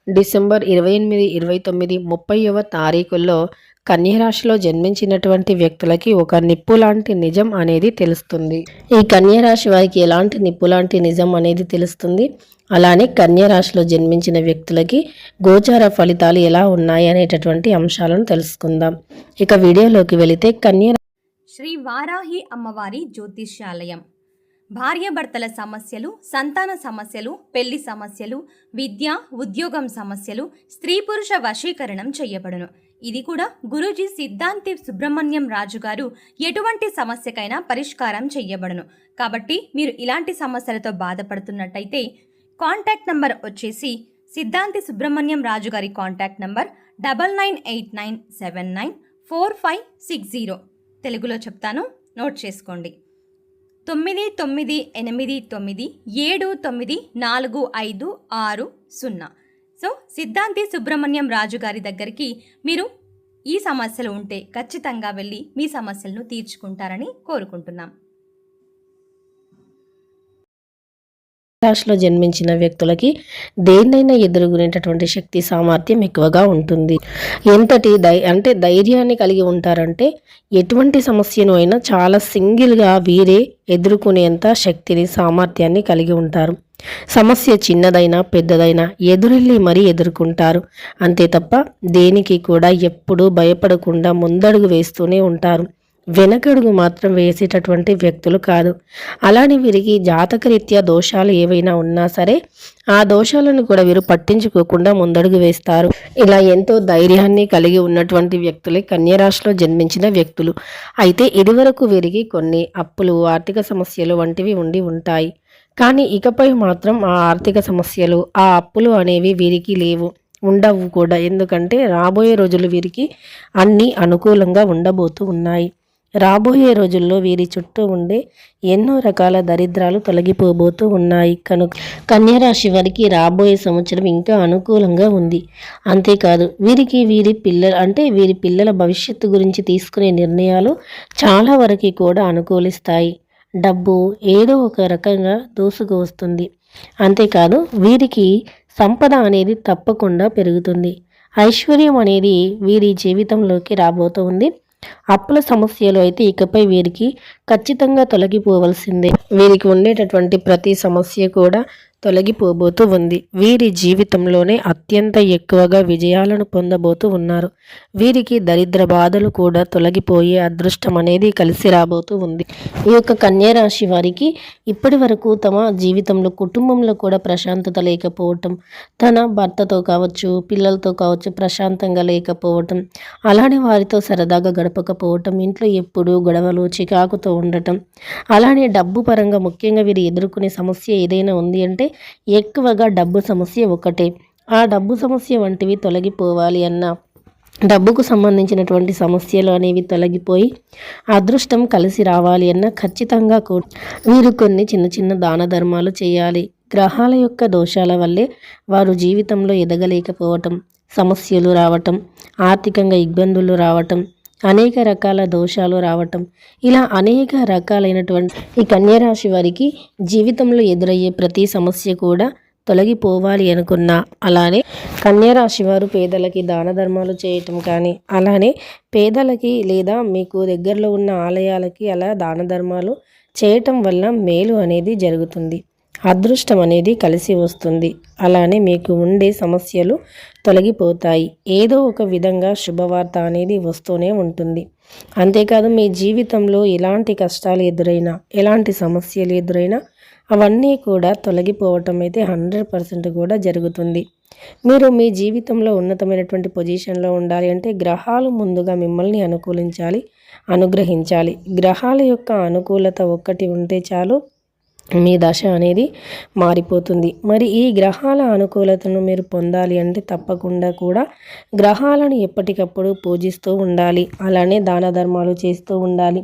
December 28, 29, 30వ తారీఖుల్లో కన్యరాశిలో జన్మించినటువంటి వ్యక్తులకి ఒక నిప్పు లాంటి నిజం అనేది తెలుస్తుంది. ఈ కన్యరాశి వారికి ఎలాంటి నిప్పు లాంటి నిజం అనేది తెలుస్తుంది. అలానే కన్యరాశిలో జన్మించిన వ్యక్తులకి గోచార ఫలితాలు ఎలా ఉన్నాయి అనేటటువంటి అంశాలను తెలుసుకుందాం. ఇక వీడియోలోకి వెళితే శ్రీ వారాహి అమ్మవారి జ్యోతిష్యాలయం. భార్యాభర్తల సమస్యలు, సంతాన సమస్యలు, పెళ్లి సమస్యలు, విద్య ఉద్యోగం సమస్యలు, స్త్రీ పురుష వశీకరణం చేయబడును. ఇది కూడా గురూజీ సిద్ధాంతి సుబ్రహ్మణ్యం రాజు గారు ఎటువంటి సమస్యకైనా పరిష్కారం చేయబడును. కాబట్టి మీరు ఇలాంటి సమస్యలతో బాధపడుతున్నట్టయితే కాంటాక్ట్ నంబర్ వచ్చేసి సిద్ధాంతి సుబ్రహ్మణ్యం రాజు గారి కాంటాక్ట్ నంబర్ 9989794560. తెలుగులో చెప్తాను, నోట్ చేసుకోండి. 9989794560. సో సిద్ధాంతి సుబ్రహ్మణ్యం రాజు గారి దగ్గరికి మీరు ఈ సమస్యలు ఉంటే ఖచ్చితంగా వెళ్ళి మీ సమస్యలను తీర్చుకుంటారని కోరుకుంటున్నాం. రాశిలో జన్మించిన వ్యక్తులకి దేన్నైనా ఎదుర్కొనేటటువంటి శక్తి సామర్థ్యం ఎక్కువగా ఉంటుంది. ఎంతటి ధైర్యాన్ని కలిగి ఉంటారంటే ఎటువంటి సమస్యను అయినా చాలా సింగిల్గా వీరే ఎదుర్కొనేంత శక్తిని సామర్థ్యాన్ని కలిగి ఉంటారు. సమస్య చిన్నదైనా పెద్దదైనా ఎదురెళ్ళి మరీ ఎదుర్కొంటారు. అంతే తప్ప దేనికి కూడా ఎప్పుడూ భయపడకుండా ముందడుగు వేస్తూనే ఉంటారు. వెనకడుగు మాత్రం వేసేటటువంటి వ్యక్తులు కాదు. అలానే వీరికి జాతకరీత్యా దోషాలు ఏవైనా ఉన్నా సరే ఆ దోషాలను కూడా వీరు పట్టించుకోకుండా ముందడుగు వేస్తారు. ఇలా ఎంతో ధైర్యాన్ని కలిగి ఉన్నటువంటి వ్యక్తులే కన్యరాశిలో జన్మించిన వ్యక్తులు. అయితే ఇదివరకు వీరికి కొన్ని అప్పులు, ఆర్థిక సమస్యలు వంటివి ఉండి ఉంటాయి. కానీ ఇకపై మాత్రం ఆ ఆర్థిక సమస్యలు, ఆ అప్పులు అనేవి వీరికి లేవు, ఉండవు కూడా. ఎందుకంటే రాబోయే రోజులు వీరికి అన్నీ అనుకూలంగా ఉండబోతూ ఉన్నాయి. రాబోయే రోజుల్లో వీరి చుట్టూ ఉండే ఎన్నో రకాల దరిద్రాలు తొలగిపోబోతూ ఉన్నాయి. కనుక కన్యరాశి వారికి రాబోయే సంవత్సరం ఇంకా అనుకూలంగా ఉంది. అంతేకాదు వీరికి వీరి పిల్లల భవిష్యత్తు గురించి తీసుకునే నిర్ణయాలు చాలా వరకు కూడా అనుకూలిస్తాయి. డబ్బు ఏదో ఒక రకంగా దూసుకు వస్తుంది. అంతేకాదు వీరికి సంపద అనేది తప్పకుండా పెరుగుతుంది. ఐశ్వర్యం అనేది వీరి జీవితంలోకి రాబోతుంది. అప్పుల సమస్యలు అయితే ఇకపై వీరికి ఖచ్చితంగా తొలగిపోవలసిందే. వీరికి ఉండేటటువంటి ప్రతి సమస్య కూడా తొలగిపోబోతూ ఉంది. వీరి జీవితంలోనే అత్యంత ఎక్కువగా విజయాలను పొందబోతూ ఉన్నారు. వీరికి దరిద్ర బాధలు కూడా తొలగిపోయే అదృష్టం అనేది కలిసి రాబోతూ ఉంది. ఈ యొక్క కన్యరాశి వారికి ఇప్పటి వరకు తమ జీవితంలో కుటుంబంలో కూడా ప్రశాంతత లేకపోవటం, తన భర్తతో కావచ్చు, పిల్లలతో కావచ్చు ప్రశాంతంగా లేకపోవటం, అలానే వారితో సరదాగా గడపకపోవటం, ఇంట్లో ఎప్పుడూ గొడవలు చికాకుతో ఉండటం, అలానే డబ్బు పరంగా ముఖ్యంగా వీరు ఎదుర్కొనే సమస్య ఏదైనా ఉంది అంటే ఎక్కువగా డబ్బు సమస్య ఒకటే. ఆ డబ్బు సమస్య వంటివి తొలగిపోవాలి అన్న, డబ్బుకు సంబంధించినటువంటి సమస్యలు అనేవి తొలగిపోయి అదృష్టం కలిసి రావాలి అన్న ఖచ్చితంగా కూడా వీరు కొన్ని చిన్న చిన్న దాన ధర్మాలు చేయాలి. గ్రహాల యొక్క దోషాల వల్లే వారు జీవితంలో ఎదగలేకపోవటం, సమస్యలు రావటం, ఆర్థికంగా ఇబ్బందులు రావటం, అనేక రకాల దోషాలు రావటం, ఇలా అనేక రకాలైనటువంటి ఈ కన్యరాశి వారికి జీవితంలో ఎదురయ్యే ప్రతి సమస్య కూడా తొలగిపోవాలి అనుకున్నా, అలానే కన్యరాశి వారు పేదలకి దాన ధర్మాలు చేయటం కానీ, అలానే పేదలకి లేదా మీకు దగ్గరలో ఉన్న ఆలయాలకి అలా దాన ధర్మాలు చేయటం వల్ల మేలు అనేది జరుగుతుంది. అదృష్టం అనేది కలిసి వస్తుంది. అలానే మీకు ఉండే సమస్యలు తొలగిపోతాయి. ఏదో ఒక విధంగా శుభవార్త అనేది వస్తూనే ఉంటుంది. అంతేకాదు మీ జీవితంలో ఎలాంటి కష్టాలు ఎదురైనా, ఎలాంటి సమస్యలు ఎదురైనా అవన్నీ కూడా తొలగిపోవటం అయితే 100% కూడా జరుగుతుంది. మీరు మీ జీవితంలో ఉన్నతమైనటువంటి పొజిషన్లో ఉండాలి అంటే గ్రహాలు ముందుగా మిమ్మల్ని అనుగ్రహించాలి. గ్రహాల యొక్క అనుకూలత ఒక్కటి ఉంటే చాలు, మీ దశ అనేది మారిపోతుంది. మరి ఈ గ్రహాల అనుకూలతను మీరు పొందాలి అంటే తప్పకుండా కూడా గ్రహాలను ఎప్పటికప్పుడు పూజిస్తూ ఉండాలి. అలానే దాన ధర్మాలు చేస్తూ ఉండాలి.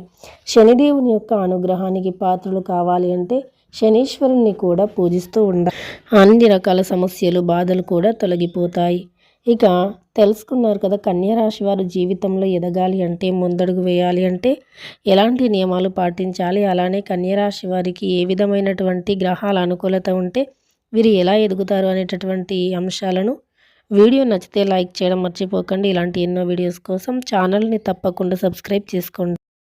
శనిదేవుని యొక్క అనుగ్రహానికి పాత్రలు కావాలి అంటే శనీశ్వరుణ్ణి కూడా పూజిస్తూ ఉండాలి. అన్ని రకాల సమస్యలు, బాధలు కూడా తొలగిపోతాయి. ఇక తెలుసుకున్నారు కదా, కన్యరాశి వారు జీవితంలో ఎదగాలి అంటే, ముందడుగు వేయాలి అంటే ఎలాంటి నియమాలు పాటించాలి, అలానే కన్యరాశి వారికి ఏ విధమైనటువంటి గ్రహాల అనుకూలత ఉంటే వీరు ఎలా ఎదుగుతారు అనేటటువంటి అంశాలను వీడియో నచ్చితే లైక్ చేయడం మర్చిపోకండి. ఇలాంటి ఎన్నో వీడియోస్ కోసం ఛానల్ని తప్పకుండా సబ్స్క్రైబ్ చేసుకోండి.